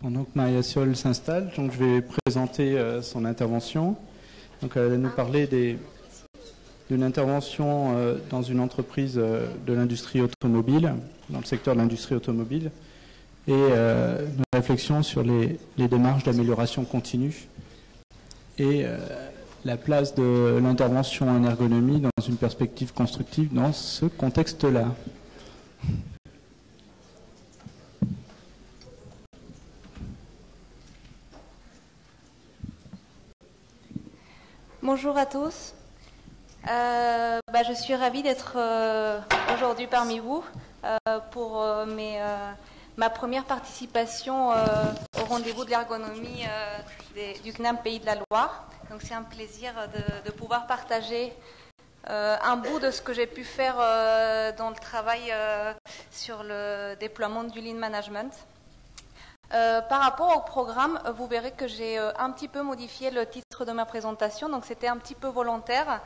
Pendant que Maria Sol s'installe, donc je vais présenter son intervention. Donc elle va nous parler d'une intervention dans une entreprise de l'industrie automobile, dans le secteur de l'industrie automobile, et une réflexion sur les démarches d'amélioration continue et la place de l'intervention en ergonomie dans une perspective constructive dans ce contexte-là. Bonjour à tous. Je suis ravie d'être aujourd'hui parmi vous pour ma première participation au rendez-vous de l'ergonomie du CNAM Pays de la Loire. Donc c'est un plaisir de pouvoir partager un bout de ce que j'ai pu faire dans le travail sur le déploiement du Lean Management. Par rapport au programme, vous verrez que j'ai un petit peu modifié le titre de ma présentation, donc c'était un petit peu volontaire.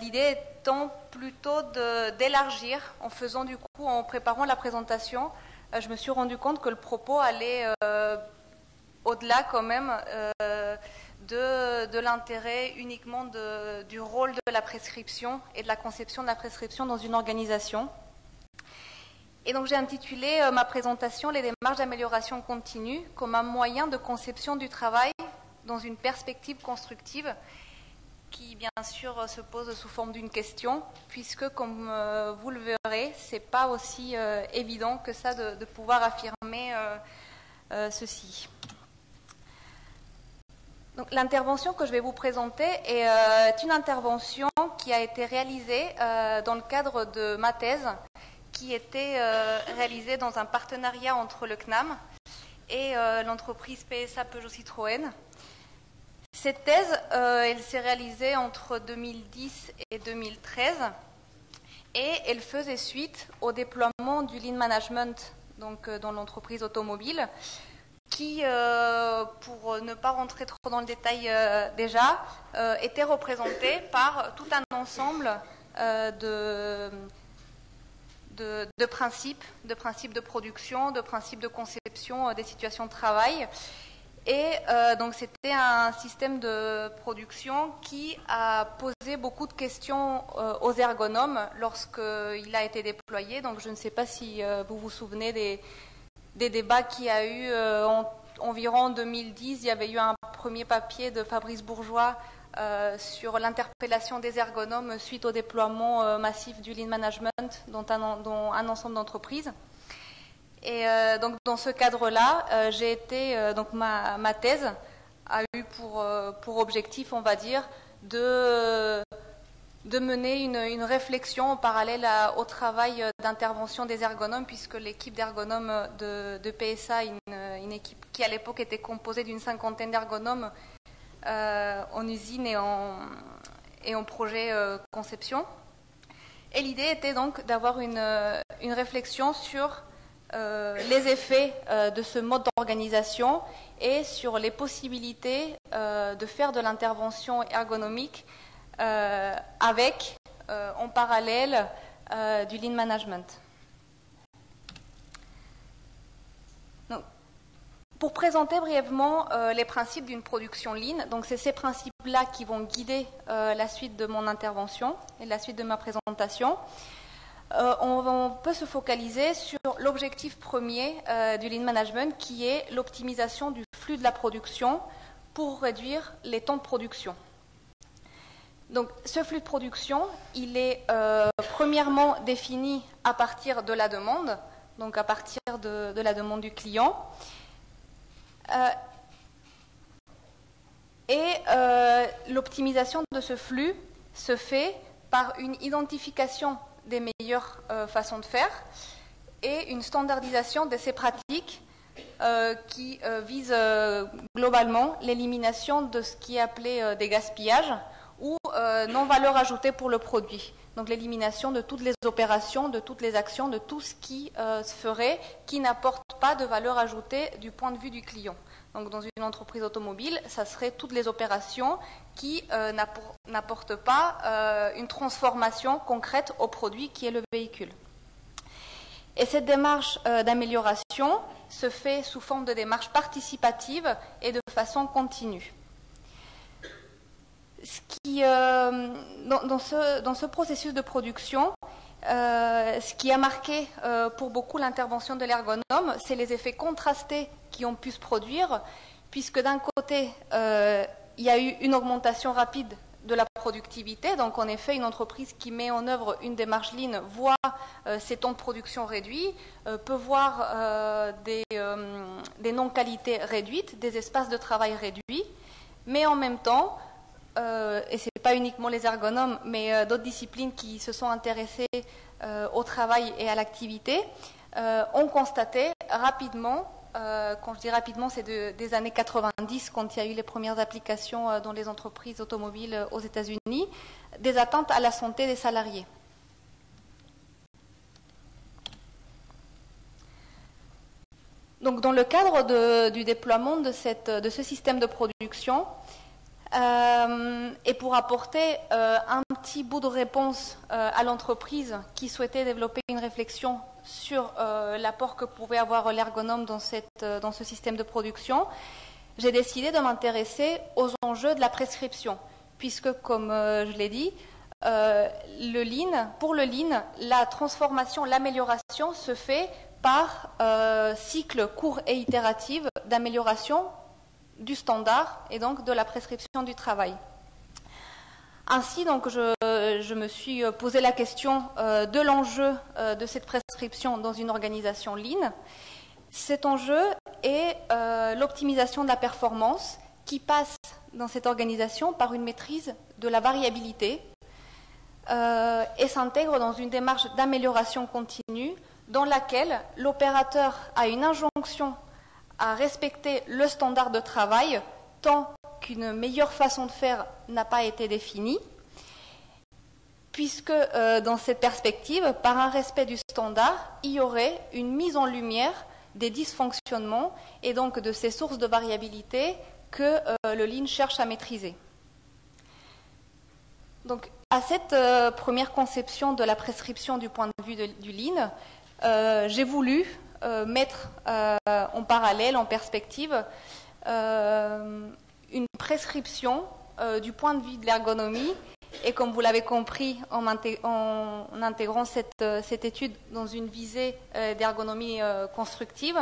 L'idée étant plutôt d'élargir en préparant la présentation, je me suis rendu compte que le propos allait au-delà quand même de l'intérêt uniquement du rôle de la prescription et de la conception de la prescription dans une organisation. Et donc j'ai intitulé ma présentation « Les démarches d'amélioration continue comme un moyen de conception du travail dans une perspective constructive » qui bien sûr se pose sous forme d'une question, puisque comme vous le verrez, ce n'est pas aussi évident que ça de pouvoir affirmer ceci. L'intervention que je vais vous présenter est une intervention qui a été réalisée dans le cadre de ma thèse, qui était réalisée dans un partenariat entre le CNAM et l'entreprise PSA Peugeot Citroën. Cette thèse, elle s'est réalisée entre 2010 et 2013 et elle faisait suite au déploiement du Lean Management donc, dans l'entreprise automobile qui, pour ne pas rentrer trop dans le détail déjà, était représenté par tout un ensemble de principes de production, de principes de conception des situations de travail. Et donc c'était un système de production qui a posé beaucoup de questions aux ergonomes lorsqu'il a été déployé. Donc je ne sais pas si vous vous souvenez des débats qu'il y a eu environ en 2010. Il y avait eu un premier papier de Fabrice Bourgeois sur l'interpellation des ergonomes suite au déploiement massif du Lean Management dans un ensemble d'entreprises. Et donc dans ce cadre-là, j'ai été donc ma thèse a eu pour objectif, on va dire, de mener une réflexion en parallèle au travail d'intervention des ergonomes, puisque l'équipe d'ergonomes de PSA, une équipe qui à l'époque était composée d'une 50aine d'ergonomes en usine et en projet conception. Et l'idée était donc d'avoir une réflexion sur les effets de ce mode d'organisation et sur les possibilités de faire de l'intervention ergonomique avec, en parallèle, du Lean Management. Donc, pour présenter brièvement les principes d'une production Lean, donc c'est ces principes-là qui vont guider la suite de mon intervention et la suite de ma présentation. On peut se focaliser sur l'objectif premier du Lean Management qui est l'optimisation du flux de la production pour réduire les temps de production. Donc ce flux de production, il est premièrement défini à partir de la demande, donc à partir de la demande du client. L'optimisation de ce flux se fait par une identification des meilleures façons de faire et une standardisation de ces pratiques qui visent globalement l'élimination de ce qui est appelé des gaspillages ou non-valeur ajoutée pour le produit. Donc l'élimination de toutes les opérations, de toutes les actions, de tout ce qui se ferait, qui n'apporte pas de valeur ajoutée du point de vue du client. Donc dans une entreprise automobile, ça serait toutes les opérations qui n'apportent pas une transformation concrète au produit qui est le véhicule. Et cette démarche d'amélioration se fait sous forme de démarche participative et de façon continue. Dans ce processus de production, ce qui a marqué pour beaucoup l'intervention de l'ergonome, c'est les effets contrastés qui ont pu se produire, puisque d'un côté, il y a eu une augmentation rapide de la productivité. Donc, en effet, une entreprise qui met en œuvre une démarche Lean voit ses temps de production réduits, peut voir des non-qualités réduites, des espaces de travail réduits, mais en même temps, et ce n'est pas uniquement les ergonomes, mais d'autres disciplines qui se sont intéressées au travail et à l'activité, ont constaté rapidement, quand je dis rapidement, c'est des années 90, quand il y a eu les premières applications dans les entreprises automobiles aux États-Unis, des atteintes à la santé des salariés. Donc, dans le cadre du déploiement de ce système de production, et pour apporter un petit bout de réponse à l'entreprise qui souhaitait développer une réflexion sur l'apport que pouvait avoir l'ergonome dans ce système de production, j'ai décidé de m'intéresser aux enjeux de la prescription, puisque, comme je l'ai dit, pour le Lean, la transformation, l'amélioration se fait par cycle court et itératif d'amélioration du standard et donc de la prescription du travail. Ainsi, donc, je me suis posé la question de l'enjeu de cette prescription dans une organisation Lean. Cet enjeu est l'optimisation de la performance qui passe dans cette organisation par une maîtrise de la variabilité et s'intègre dans une démarche d'amélioration continue dans laquelle l'opérateur a une injonction à respecter le standard de travail tant qu'une meilleure façon de faire n'a pas été définie, puisque dans cette perspective, par un respect du standard, il y aurait une mise en lumière des dysfonctionnements et donc de ces sources de variabilité que le Lean cherche à maîtriser. Donc, à cette première conception de la prescription du point de vue du Lean, j'ai voulu mettre en parallèle, en perspective, une prescription du point de vue de l'ergonomie. Et comme vous l'avez compris en intégrant cette étude dans une visée d'ergonomie constructive,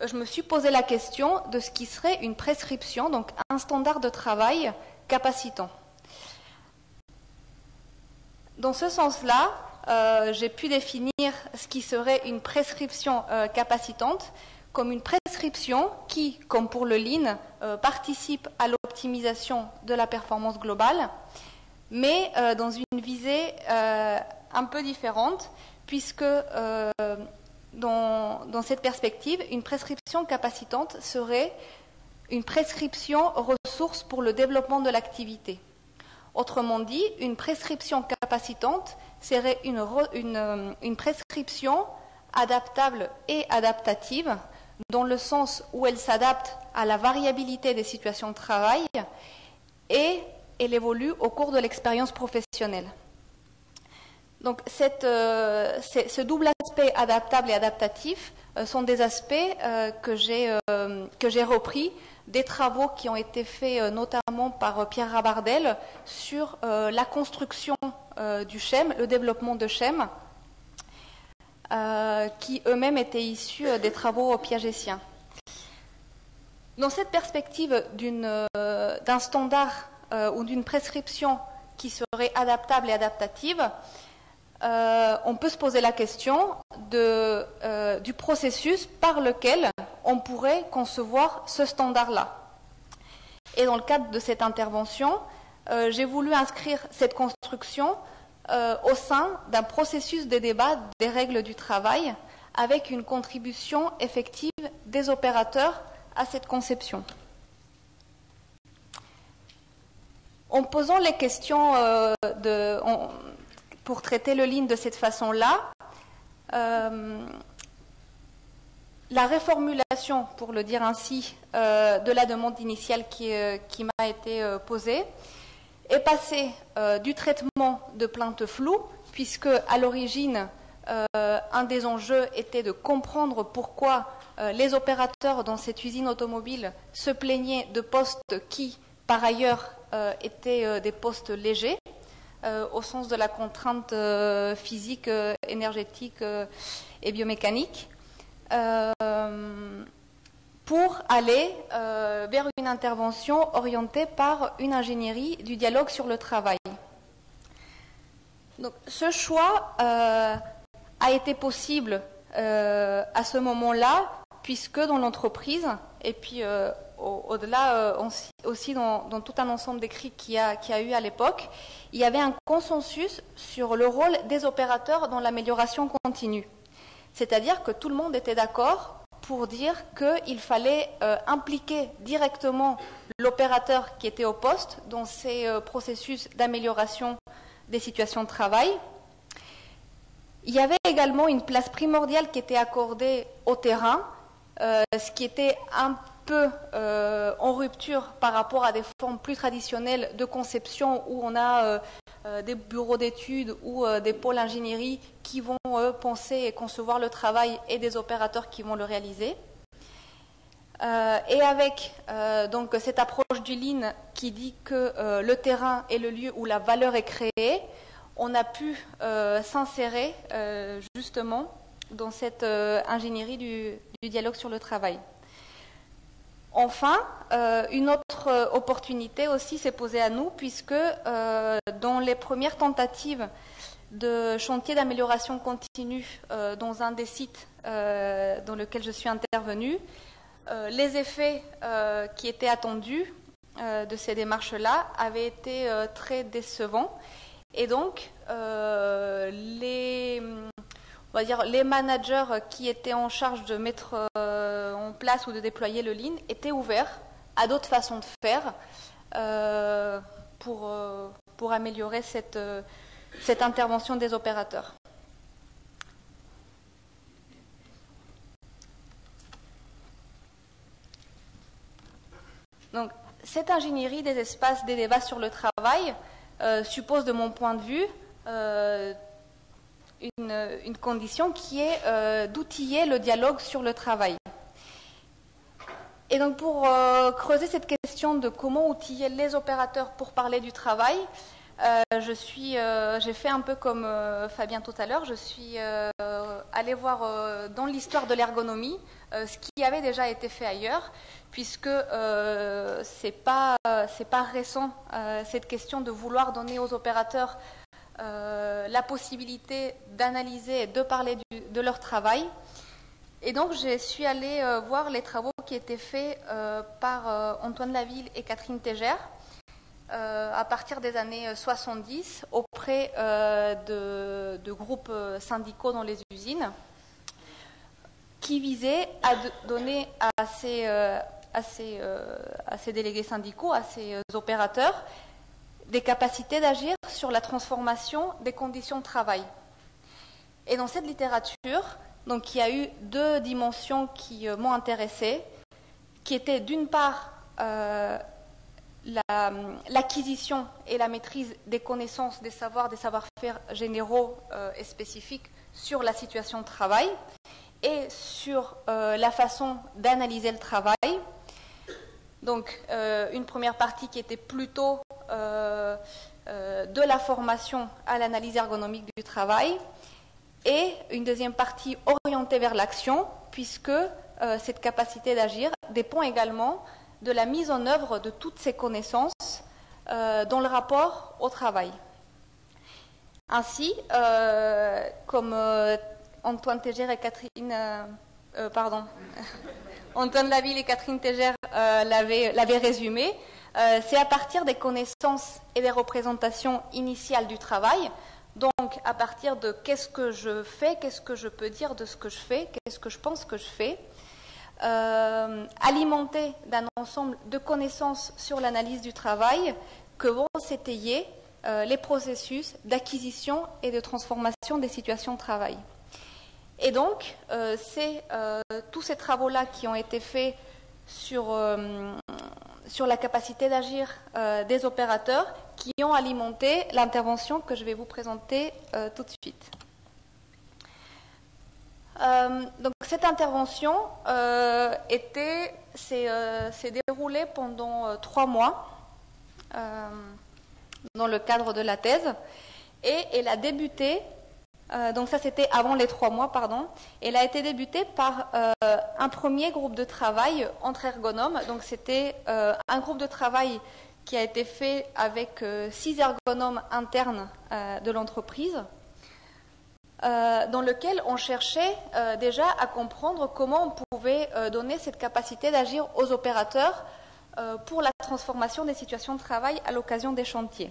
je me suis posé la question de ce qui serait une prescription, donc un standard de travail capacitant. Dans ce sens-là, j'ai pu définir ce qui serait une prescription capacitante comme une prescription qui, comme pour le Lean, participe à l'optimisation de la performance globale, mais dans une visée un peu différente, puisque dans cette perspective, une prescription capacitante serait une prescription ressource pour le développement de l'activité. Autrement dit, une prescription capacitante serait une prescription adaptable et adaptative, dans le sens où elle s'adapte à la variabilité des situations de travail et elle évolue au cours de l'expérience professionnelle. Donc, ce double aspect adaptable et adaptatif sont des aspects que j'ai repris des travaux qui ont été faits notamment par Pierre Rabardel sur la construction du SHEM, le développement de SHEM, qui eux-mêmes étaient issus des travaux piagétiens. Dans cette perspective d'un standard ou d'une prescription qui serait adaptable et adaptative, on peut se poser la question du processus par lequel on pourrait concevoir ce standard-là. Et dans le cadre de cette intervention, j'ai voulu inscrire cette construction au sein d'un processus de débat des règles du travail avec une contribution effective des opérateurs à cette conception. En posant les questions pour traiter le Lean de cette façon-là, la réformulation, pour le dire ainsi, de la demande initiale qui m'a été posée est passée du traitement de plaintes floues, puisque à l'origine, un des enjeux était de comprendre pourquoi les opérateurs dans cette usine automobile se plaignaient de postes qui, par ailleurs, étaient des postes légers, au sens de la contrainte physique, énergétique et biomécanique, pour aller vers une intervention orientée par une ingénierie du dialogue sur le travail. Donc, ce choix a été possible à ce moment-là, puisque dans l'entreprise, et puis au-delà aussi dans tout un ensemble d'écrits qu'il y a eu à l'époque, il y avait un consensus sur le rôle des opérateurs dans l'amélioration continue. C'est-à-dire que tout le monde était d'accord pour dire qu'il fallait impliquer directement l'opérateur qui était au poste dans ces processus d'amélioration des situations de travail. Il y avait également une place primordiale qui était accordée au terrain, ce qui était un peu en rupture par rapport à des formes plus traditionnelles de conception où on a des bureaux d'études ou des pôles ingénierie qui vont penser et concevoir le travail et des opérateurs qui vont le réaliser. Et avec donc cette approche du Lean qui dit que le terrain est le lieu où la valeur est créée, on a pu s'insérer justement dans cette ingénierie du dialogue sur le travail. Enfin, une autre opportunité aussi s'est posée à nous, puisque dans les premières tentatives de chantier d'amélioration continue dans un des sites dans lequel je suis intervenue, les effets qui étaient attendus de ces démarches-là avaient été très décevants. Et donc, les managers qui étaient en charge de mettre en place ou de déployer le Lean étaient ouverts à d'autres façons de faire pour améliorer cette intervention des opérateurs. Donc, cette ingénierie des espaces des débats sur le travail suppose, de mon point de vue, une condition qui est d'outiller le dialogue sur le travail. Et donc, pour creuser cette question de comment outiller les opérateurs pour parler du travail, j'ai fait un peu comme Fabien tout à l'heure, je suis allée voir dans l'histoire de l'ergonomie ce qui avait déjà été fait ailleurs, puisque c'est pas récent cette question de vouloir donner aux opérateurs la possibilité d'analyser et de parler de leur travail. Et donc, je suis allée voir les travaux qui étaient faits par Antoine Laville et Catherine Tégère à partir des années 70 auprès de groupes syndicaux dans les usines qui visaient à donner à ces délégués syndicaux, à ces opérateurs, des capacités d'agir sur la transformation des conditions de travail. Et dans cette littérature, donc, il y a eu deux dimensions qui m'ont intéressée, qui étaient d'une part l'acquisition et la maîtrise des connaissances, des savoirs, des savoir-faire généraux et spécifiques sur la situation de travail et sur la façon d'analyser le travail. Donc, une première partie qui était plutôt de la formation à l'analyse ergonomique du travail et une deuxième partie orientée vers l'action, puisque cette capacité d'agir dépend également de la mise en œuvre de toutes ces connaissances dans le rapport au travail. Ainsi, comme Antoine Tégère et Antoine Laville et Catherine Tégère l'avaient résumé, c'est à partir des connaissances et des représentations initiales du travail, donc à partir de qu'est-ce que je fais, qu'est-ce que je peux dire de ce que je fais, qu'est-ce que je pense que je fais, alimenté d'un ensemble de connaissances sur l'analyse du travail, que vont s'étayer les processus d'acquisition et de transformation des situations de travail. Et donc, c'est tous ces travaux-là qui ont été faits sur la capacité d'agir des opérateurs qui ont alimenté l'intervention que je vais vous présenter tout de suite. Donc cette intervention s'est déroulée pendant 3 mois dans le cadre de la thèse, et elle a débuté, donc ça c'était avant les 3 mois, pardon, elle a été débutée par un premier groupe de travail entre ergonomes. Donc c'était un groupe de travail qui a été fait avec 6 ergonomes internes de l'entreprise, dans lequel on cherchait déjà à comprendre comment on pouvait donner cette capacité d'agir aux opérateurs pour la transformation des situations de travail à l'occasion des chantiers.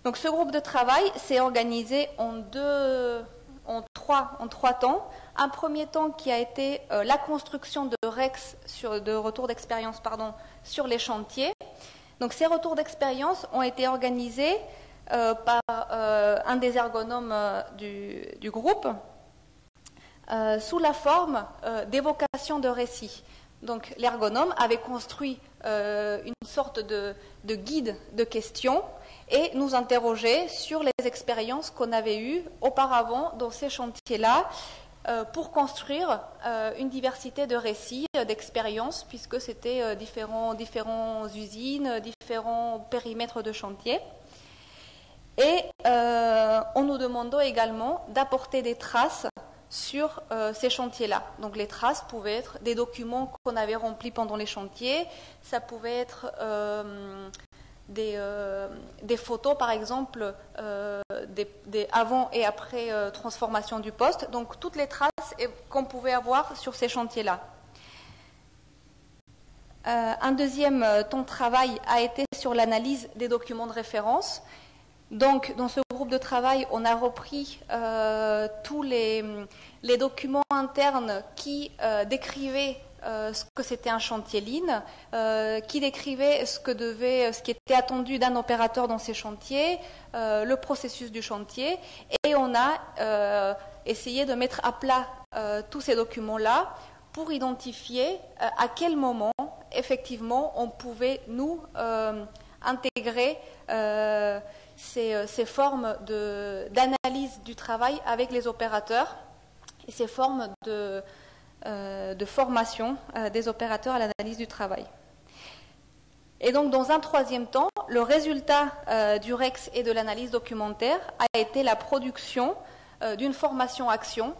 Donc ce groupe de travail s'est organisé en trois temps. Un premier temps qui a été la construction de REX, de retours d'expérience, sur les chantiers. Donc ces retours d'expérience ont été organisés par un des ergonomes du groupe sous la forme d'évocation de récits. Donc l'ergonome avait construit une sorte de guide de questions et nous interrogeait sur les expériences qu'on avait eues auparavant dans ces chantiers-là pour construire une diversité de récits, d'expériences, puisque c'était différentes usines, différents périmètres de chantier. Et on nous demandait également d'apporter des traces sur ces chantiers-là. Donc les traces pouvaient être des documents qu'on avait remplis pendant les chantiers, ça pouvait être des photos par exemple, des avant et après transformation du poste, donc toutes les traces qu'on pouvait avoir sur ces chantiers-là. Un deuxième temps de travail a été sur l'analyse des documents de référence. Donc, dans ce groupe de travail, on a repris tous les documents internes qui décrivaient ce que c'était un chantier Lean, qui décrivaient ce qui était attendu d'un opérateur dans ces chantiers, le processus du chantier, et on a essayé de mettre à plat tous ces documents-là pour identifier à quel moment, effectivement, on pouvait nous intégrer ces formes d'analyse du travail avec les opérateurs et ces formes de formation des opérateurs à l'analyse du travail. Et donc, dans un troisième temps, le résultat du REX et de l'analyse documentaire a été la production d'une formation-action.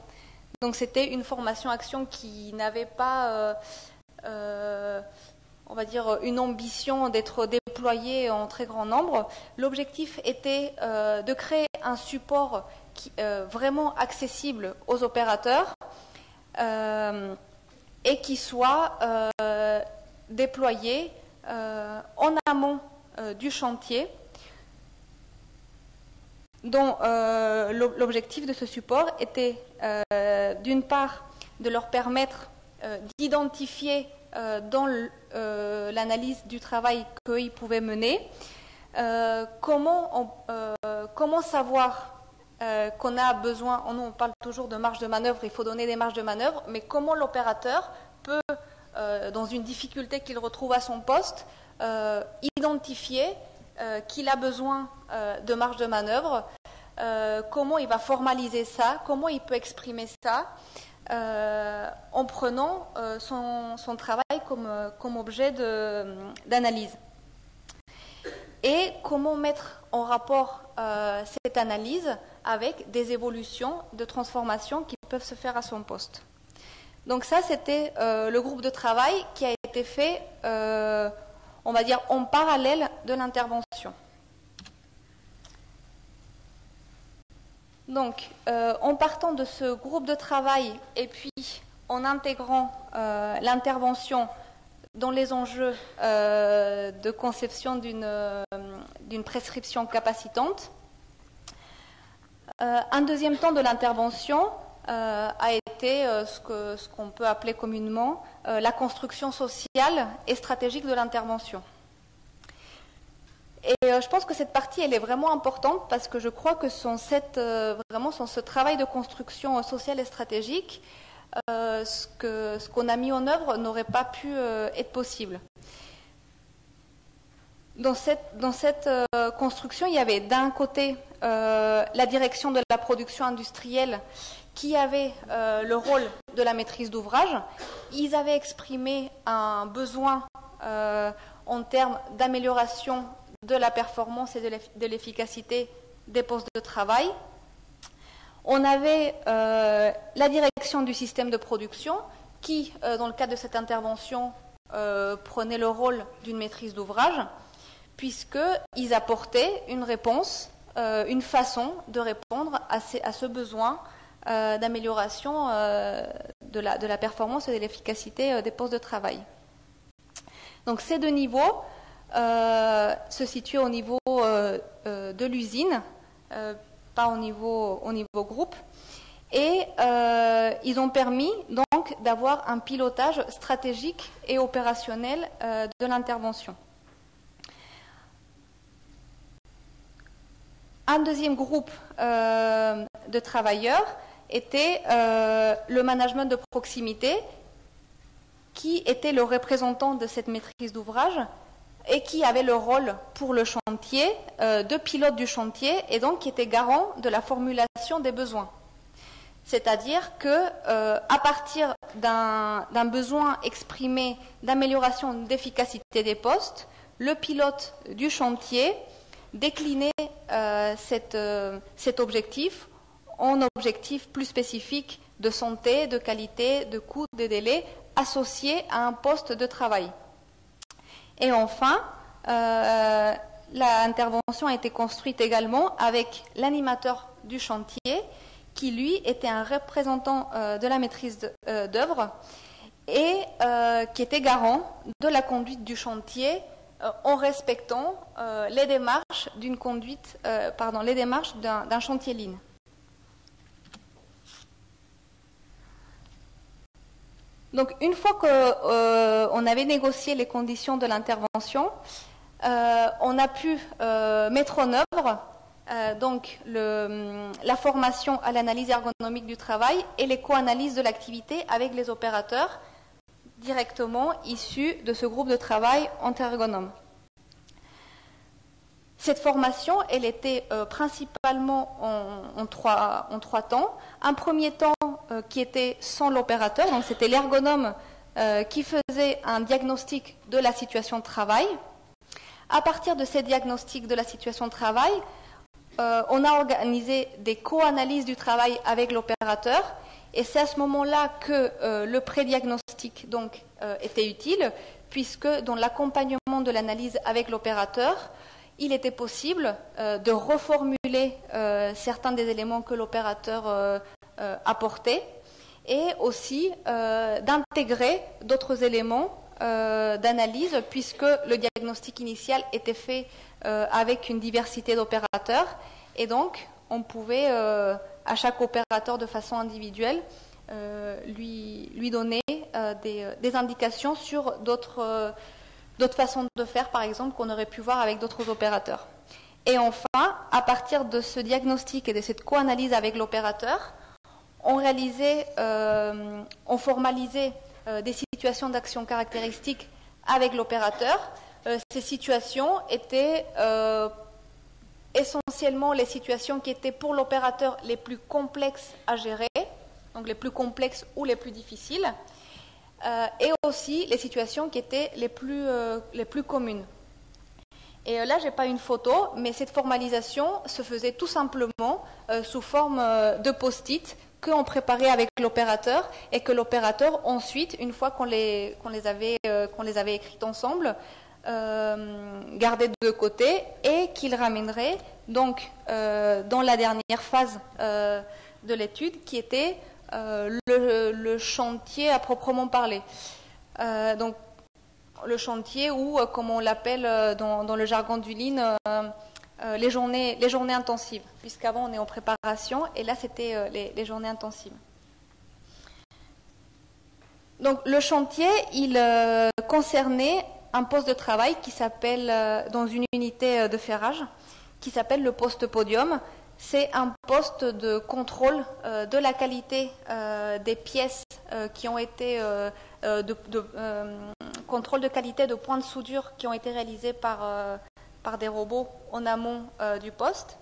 Donc, c'était une formation-action qui n'avait pas on va dire, une ambition d'être déployée en très grand nombre. L'objectif était de créer un support vraiment accessible aux opérateurs et qui soit déployé en amont du chantier, dont l'objectif de ce support était d'une part de leur permettre d'identifier dans l'analyse du travail qu'ils pouvaient mener, comment savoir qu'on a besoin, on parle toujours de marge de manœuvre, il faut donner des marges de manœuvre, mais comment l'opérateur peut, dans une difficulté qu'il retrouve à son poste, identifier qu'il a besoin de marge de manœuvre, comment il va formaliser ça, comment il peut exprimer ça, en prenant son travail comme objet d'analyse. Et comment mettre en rapport cette analyse avec des évolutions de transformation qui peuvent se faire à son poste. Donc ça, c'était le groupe de travail qui a été fait, on va dire, en parallèle de l'intervention. Donc, en partant de ce groupe de travail et puis en intégrant l'intervention dans les enjeux de conception d'une prescription capacitante, un deuxième temps de l'intervention a été ce qu'on peut appeler communément la construction sociale et stratégique de l'intervention. Et je pense que cette partie, elle est vraiment importante parce que je crois que sans ce travail de construction sociale et stratégique, ce qu'on a mis en œuvre n'aurait pas pu être possible. Dans cette construction, il y avait d'un côté la direction de la production industrielle qui avaient le rôle de la maîtrise d'ouvrage. Ils avaient exprimé un besoin en termes d'amélioration de la performance et de l'efficacité des postes de travail. On avait la direction du système de production qui, dans le cadre de cette intervention, prenait le rôle d'une maîtrise d'ouvrage, puisqu'ils apportaient une réponse, une façon de répondre à ce besoin d'amélioration de la performance et de l'efficacité des postes de travail. Donc ces deux niveaux se situent au niveau de l'usine, pas au niveau groupe, et ils ont permis donc d'avoir un pilotage stratégique et opérationnel de l'intervention. Un deuxième groupe de travailleurs était le management de proximité, qui était le représentant de cette maîtrise d'ouvrage et qui avait le rôle pour le chantier de pilote du chantier et donc qui était garant de la formulation des besoins. C'est-à-dire que à partir d'un besoin exprimé d'amélioration d'efficacité des postes, le pilote du chantier déclinait cet objectif en objectifs plus spécifiques de santé, de qualité, de coût, de délai associés à un poste de travail. Et enfin, l'intervention a été construite également avec l'animateur du chantier qui, lui, était un représentant de la maîtrise d'œuvre et qui était garant de la conduite du chantier en respectant les démarches d'un chantier Lean. Donc, une fois qu'on avait négocié les conditions de l'intervention, on a pu mettre en œuvre la formation à l'analyse ergonomique du travail et l'éco-analyse de l'activité avec les opérateurs directement issus de ce groupe de travail anti-ergonome. Cette formation, elle était principalement en trois temps. Un premier temps qui était sans l'opérateur, donc c'était l'ergonome qui faisait un diagnostic de la situation de travail. À partir de ces diagnostics de la situation de travail, on a organisé des co-analyses du travail avec l'opérateur et c'est à ce moment-là que le pré-diagnostic donc, était utile, puisque dans l'accompagnement de l'analyse avec l'opérateur, il était possible de reformuler certains des éléments que l'opérateur apportait et aussi d'intégrer d'autres éléments d'analyse, puisque le diagnostic initial était fait avec une diversité d'opérateurs et donc on pouvait à chaque opérateur de façon individuelle lui donner des indications sur d'autres façons de faire, par exemple, qu'on aurait pu voir avec d'autres opérateurs. Et enfin, à partir de ce diagnostic et de cette co-analyse avec l'opérateur, on formalisait des situations d'action caractéristiques avec l'opérateur. Ces situations étaient essentiellement les situations qui étaient pour l'opérateur les plus complexes à gérer, donc les plus complexes ou les plus difficiles, et aussi les situations qui étaient les plus communes. Et là, je n'ai pas une photo, mais cette formalisation se faisait tout simplement sous forme de post-it qu'on préparait avec l'opérateur et que l'opérateur, ensuite, une fois qu'on les avait écrites ensemble, gardait de côté et qu'il ramènerait donc dans la dernière phase de l'étude qui était le chantier à proprement parler. Donc le chantier ou, comme on l'appelle dans le jargon du Lean, les journées intensives, puisqu'avant on est en préparation et là c'était les journées intensives. Donc le chantier, il concernait un poste de travail qui s'appelle, dans une unité de ferrage, qui s'appelle le poste podium. C'est un poste de contrôle de la qualité des pièces qui ont été contrôle de qualité de points de soudure qui ont été réalisés par des robots en amont du poste.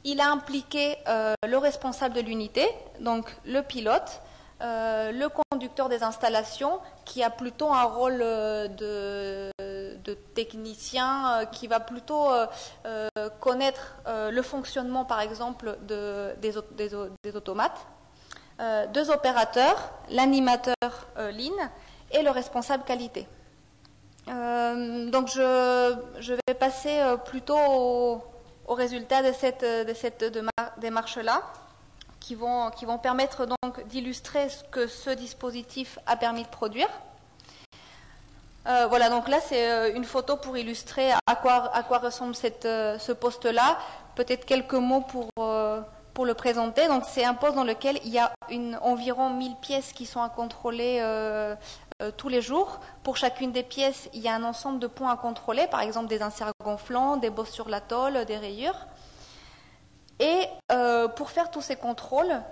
Il a impliqué le responsable de l'unité, donc le pilote, le conducteur des installations, qui a plutôt un rôle de technicien, qui va plutôt connaître le fonctionnement, par exemple, des automates, deux opérateurs, l'animateur ligne et le responsable qualité. Donc je vais passer plutôt au résultat de cette démarche-là, qui vont permettre donc d'illustrer ce que ce dispositif a permis de produire. Voilà, donc là c'est une photo pour illustrer à quoi ressemble ce poste-là. Peut-être quelques mots pour le présenter. Donc c'est un poste dans lequel il y a environ 1000 pièces qui sont à contrôler tous les jours. Pour chacune des pièces, il y a un ensemble de points à contrôler, par exemple des inserts gonflants, des bosses sur la tôle, des rayures. Et pour faire tous ces contrôles,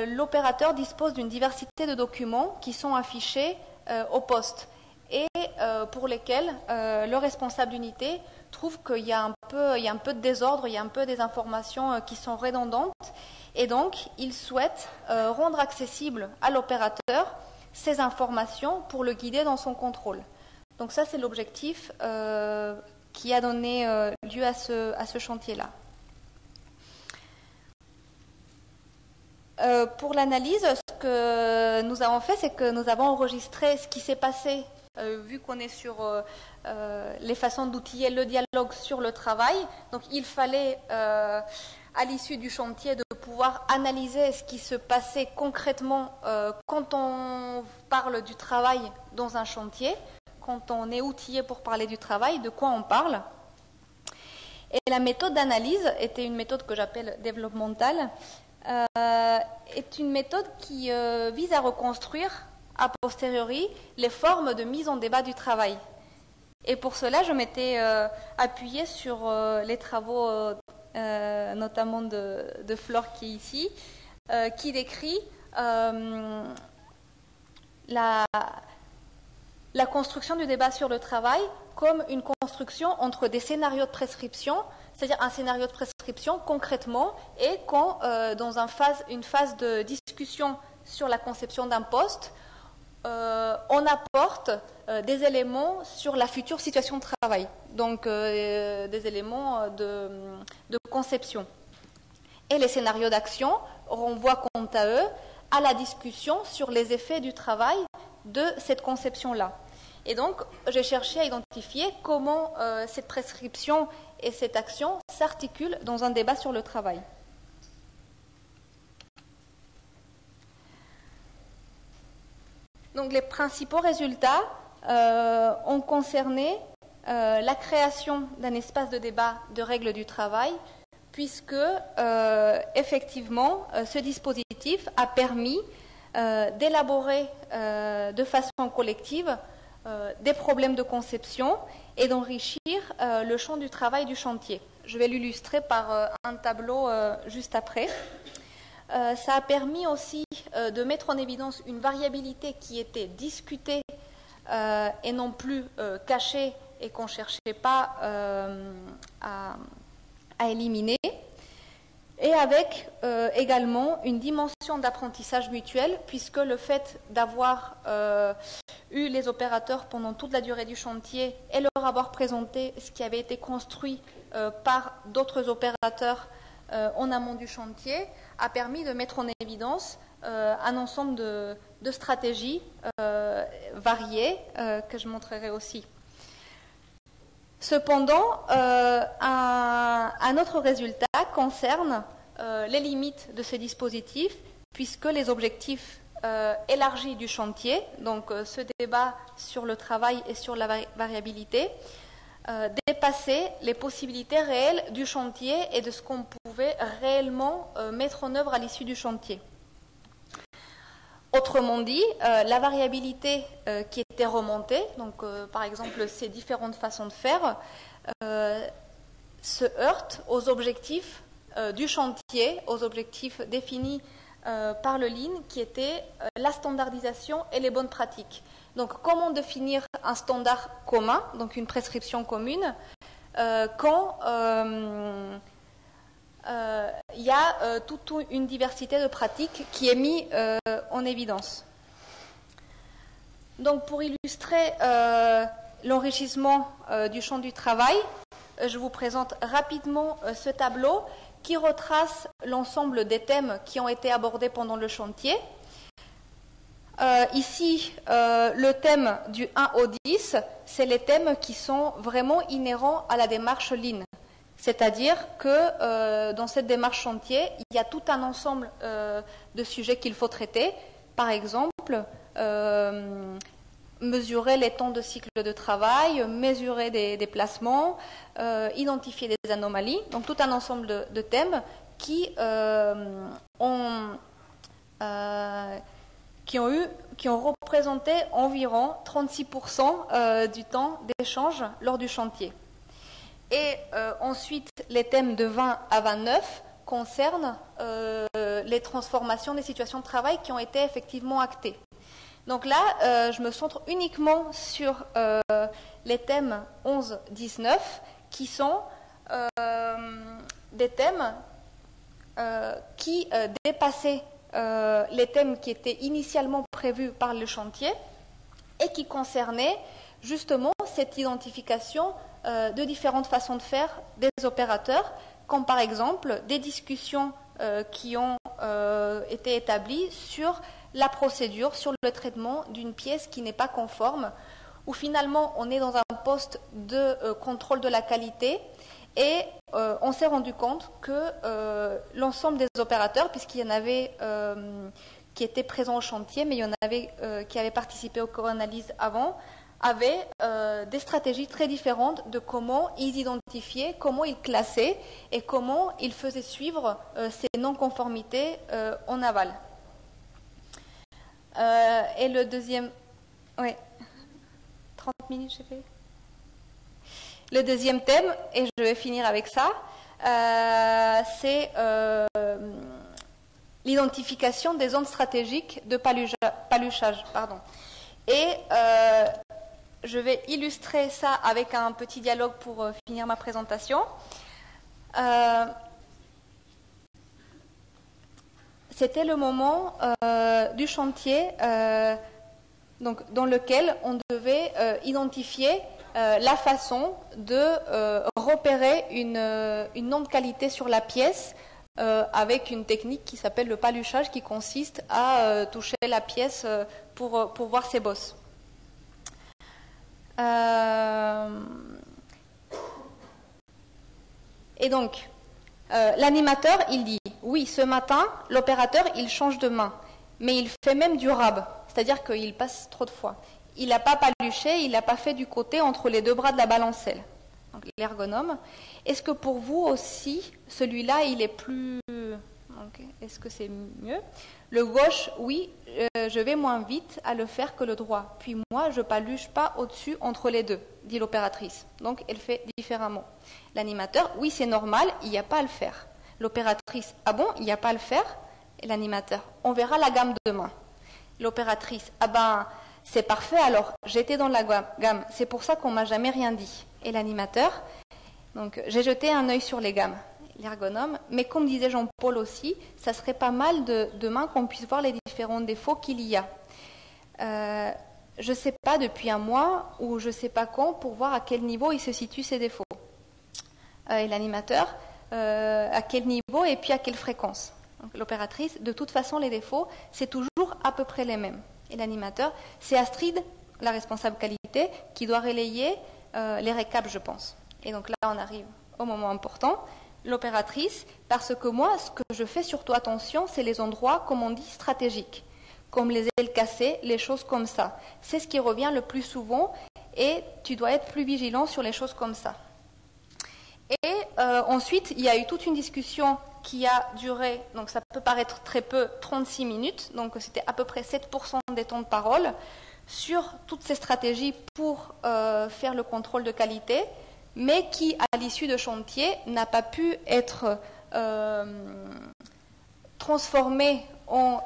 l'opérateur dispose d'une diversité de documents qui sont affichés au poste et pour lesquels le responsable d'unité trouve qu'il y a un peu de désordre, il y a un peu des informations qui sont redondantes, et donc il souhaite rendre accessible à l'opérateur ces informations pour le guider dans son contrôle. Donc ça, c'est l'objectif qui a donné lieu à ce chantier-là. Pour l'analyse, ce que nous avons fait, c'est que nous avons enregistré ce qui s'est passé, vu qu'on est sur les façons d'outiller le dialogue sur le travail. Donc il fallait, à l'issue du chantier, de pouvoir analyser ce qui se passait concrètement quand on parle du travail dans un chantier, quand on est outillé pour parler du travail, de quoi on parle. Et la méthode d'analyse était une méthode que j'appelle développementale, est une méthode qui vise à reconstruire a posteriori les formes de mise en débat du travail. Et pour cela, je m'étais appuyée sur les travaux notamment de Flore qui est ici, qui décrit la construction du débat sur le travail comme une construction entre des scénarios de prescription, c'est-à-dire un scénario de prescription concrètement, et quand dans une phase de discussion sur la conception d'un poste, on apporte des éléments sur la future situation de travail, donc des éléments de conception. Et les scénarios d'action renvoient quant à eux à la discussion sur les effets du travail de cette conception-là. Et donc, j'ai cherché à identifier comment cette prescription et cette action s'articulent dans un débat sur le travail. Donc, les principaux résultats ont concerné la création d'un espace de débat de règles du travail, puisque, effectivement, ce dispositif a permis d'élaborer de façon collective des problèmes de conception et d'enrichir le champ du travail du chantier. Je vais l'illustrer par un tableau juste après. Ça a permis aussi de mettre en évidence une variabilité qui était discutée et non plus cachée et qu'on ne cherchait pas à éliminer, et avec également une dimension d'apprentissage mutuel, puisque le fait d'avoir eu les opérateurs pendant toute la durée du chantier et leur avoir présenté ce qui avait été construit par d'autres opérateurs en amont du chantier a permis de mettre en évidence un ensemble de stratégies variées que je montrerai aussi. Cependant, un autre résultat concerne les limites de ce dispositif, puisque les objectifs élargis du chantier, donc ce débat sur le travail et sur la variabilité, dépassaient les possibilités réelles du chantier et de ce qu'on pouvait réellement mettre en œuvre à l'issue du chantier. Autrement dit, la variabilité qui était remontée, donc par exemple ces différentes façons de faire, se heurte aux objectifs du chantier, aux objectifs définis par le Lean, qui étaient la standardisation et les bonnes pratiques. Donc comment définir un standard commun, donc une prescription commune, quand il y a toute une diversité de pratiques qui est mise en évidence. Donc pour illustrer l'enrichissement du champ du travail, je vous présente rapidement ce tableau qui retrace l'ensemble des thèmes qui ont été abordés pendant le chantier. Ici, le thème du 1 au 10, c'est les thèmes qui sont vraiment inhérents à la démarche Lean. C'est-à-dire que dans cette démarche chantier, il y a tout un ensemble de sujets qu'il faut traiter. Par exemple, mesurer les temps de cycle de travail, mesurer des déplacements, identifier des anomalies. Donc tout un ensemble de thèmes qui ont représenté environ 36% du temps d'échange lors du chantier. Et ensuite, les thèmes de 20 à 29 concernent les transformations des situations de travail qui ont été effectivement actées. Donc là, je me centre uniquement sur les thèmes 11-19 qui sont des thèmes qui dépassaient les thèmes qui étaient initialement prévus par le chantier et qui concernaient justement cette identification de différentes façons de faire des opérateurs, comme par exemple des discussions qui ont été établies sur la procédure, sur le traitement d'une pièce qui n'est pas conforme, où finalement on est dans un poste de contrôle de la qualité et on s'est rendu compte que l'ensemble des opérateurs, puisqu'il y en avait qui étaient présents au chantier, mais il y en avait qui avaient participé aux co-analyses avant, avaient des stratégies très différentes de comment ils identifiaient, comment ils classaient et comment ils faisaient suivre ces non-conformités en aval. Et le deuxième... Oui, 30 minutes j'ai fait. Le deuxième thème, et je vais finir avec ça, c'est l'identification des zones stratégiques de paluchage. Et je vais illustrer ça avec un petit dialogue pour finir ma présentation. C'était le moment du chantier donc, dans lequel on devait identifier la façon de repérer une non-qualité sur la pièce avec une technique qui s'appelle le paluchage, qui consiste à toucher la pièce pour voir ses bosses. Et donc, l'animateur, il dit, oui, ce matin, l'opérateur, il change de main, mais il fait même du rab, c'est-à-dire qu'il passe trop de fois. Il n'a pas paluché, il n'a pas fait du côté entre les deux bras de la balancelle. Donc, l'ergonome. Est-ce que pour vous aussi, celui-là, il est plus... Okay. Est-ce que c'est mieux? Le gauche, oui, je vais moins vite à le faire que le droit. Puis moi, je paluche pas au-dessus entre les deux, dit l'opératrice. Donc, elle fait différemment. L'animateur, oui, c'est normal, il n'y a pas à le faire. L'opératrice, ah bon, il n'y a pas à le faire? Et l'animateur, on verra la gamme demain. L'opératrice, ah ben, c'est parfait alors, j'étais dans la gamme, c'est pour ça qu'on m'a jamais rien dit. Et l'animateur, donc j'ai jeté un œil sur les gammes. L'ergonome, mais comme disait Jean-Paul aussi, ça serait pas mal demain qu'on puisse voir les différents défauts qu'il y a. Je ne sais pas depuis un mois ou je ne sais pas quand pour voir à quel niveau il se situe ces défauts. Et l'animateur, à quel niveau et puis à quelle fréquence. L'opératrice, de toute façon, les défauts, c'est toujours à peu près les mêmes. Et l'animateur, c'est Astrid, la responsable qualité, qui doit relayer les récaps, je pense. Et donc là, on arrive au moment important. L'opératrice, parce que moi, ce que je fais surtout attention, c'est les endroits, comme on dit, stratégiques, comme les ailes cassées, les choses comme ça. C'est ce qui revient le plus souvent et tu dois être plus vigilant sur les choses comme ça. Et ensuite, il y a eu toute une discussion qui a duré, donc ça peut paraître très peu, 36 minutes, donc c'était à peu près 7% des temps de parole, sur toutes ces stratégies pour faire le contrôle de qualité, mais qui, à l'issue de chantier, n'a pas pu être transformée en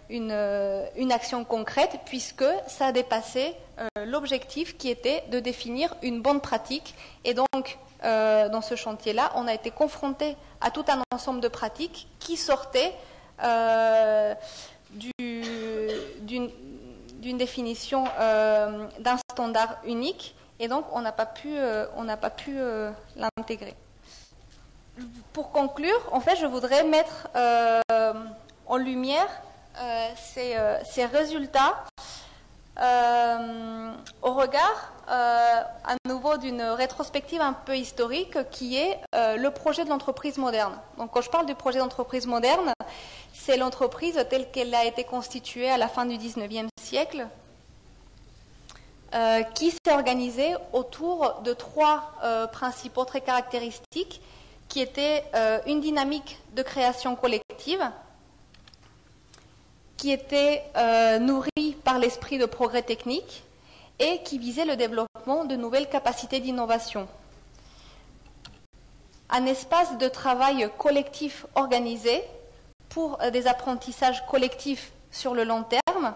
une action concrète, puisque ça a dépassé l'objectif qui était de définir une bonne pratique. Et donc, dans ce chantier-là, on a été confronté à tout un ensemble de pratiques qui sortaient d'une définition d'un standard unique, et donc on n'a pas pu l'intégrer. Pour conclure, en fait, je voudrais mettre en lumière ces résultats au regard à nouveau d'une rétrospective un peu historique qui est le projet de l'entreprise moderne. Donc quand je parle du projet d'entreprise moderne, c'est l'entreprise telle qu'elle a été constituée à la fin du 19e siècle, qui s'est organisée autour de trois principaux traits caractéristiques qui étaient une dynamique de création collective, qui était nourrie par l'esprit de progrès technique et qui visait le développement de nouvelles capacités d'innovation. Un espace de travail collectif organisé pour des apprentissages collectifs sur le long terme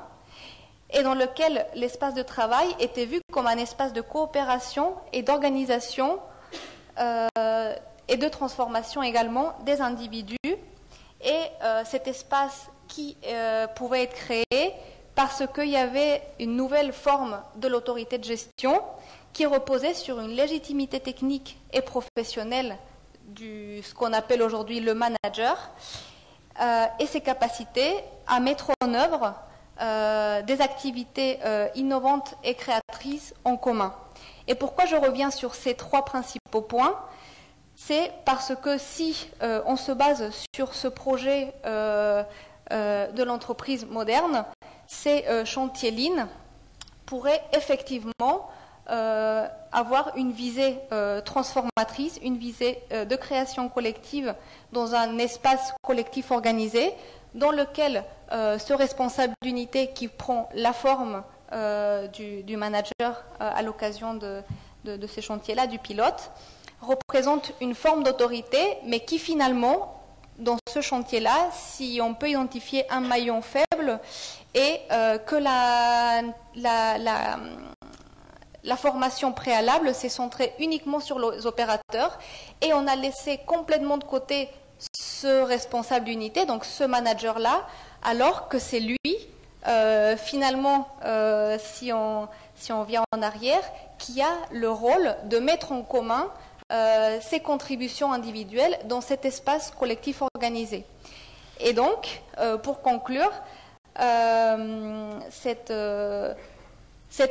et dans lequel l'espace de travail était vu comme un espace de coopération et d'organisation et de transformation également des individus. Et cet espace qui pouvait être créé parce qu'il y avait une nouvelle forme de l'autorité de gestion qui reposait sur une légitimité technique et professionnelle de ce qu'on appelle aujourd'hui le manager et ses capacités à mettre en œuvre des activités innovantes et créatrices en commun. Et pourquoi je reviens sur ces trois principaux points ? C'est parce que si on se base sur ce projet de l'entreprise moderne, ces chantiers Lean pourraient effectivement avoir une visée transformatrice, une visée de création collective dans un espace collectif organisé, dans lequel ce responsable d'unité qui prend la forme du manager à l'occasion de ces chantiers-là, du pilote, représente une forme d'autorité, mais qui finalement, dans ce chantier-là, si on peut identifier un maillon faible, et que la formation préalable s'est centrée uniquement sur les opérateurs, et on a laissé complètement de côté ce responsable d'unité, donc ce manager-là, alors que c'est lui, finalement, si on vient en arrière, qui a le rôle de mettre en commun ses contributions individuelles dans cet espace collectif organisé. Et donc, pour conclure, cette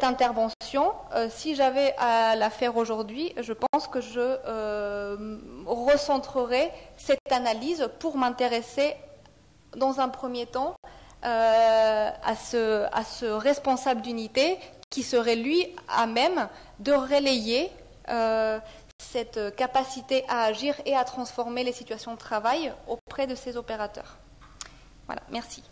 intervention, si j'avais à la faire aujourd'hui, je pense que je recentrerai cette analyse pour m'intéresser dans un premier temps à ce responsable d'unité qui serait lui à même de relayer cette capacité à agir et à transformer les situations de travail auprès de ses opérateurs. Voilà, merci.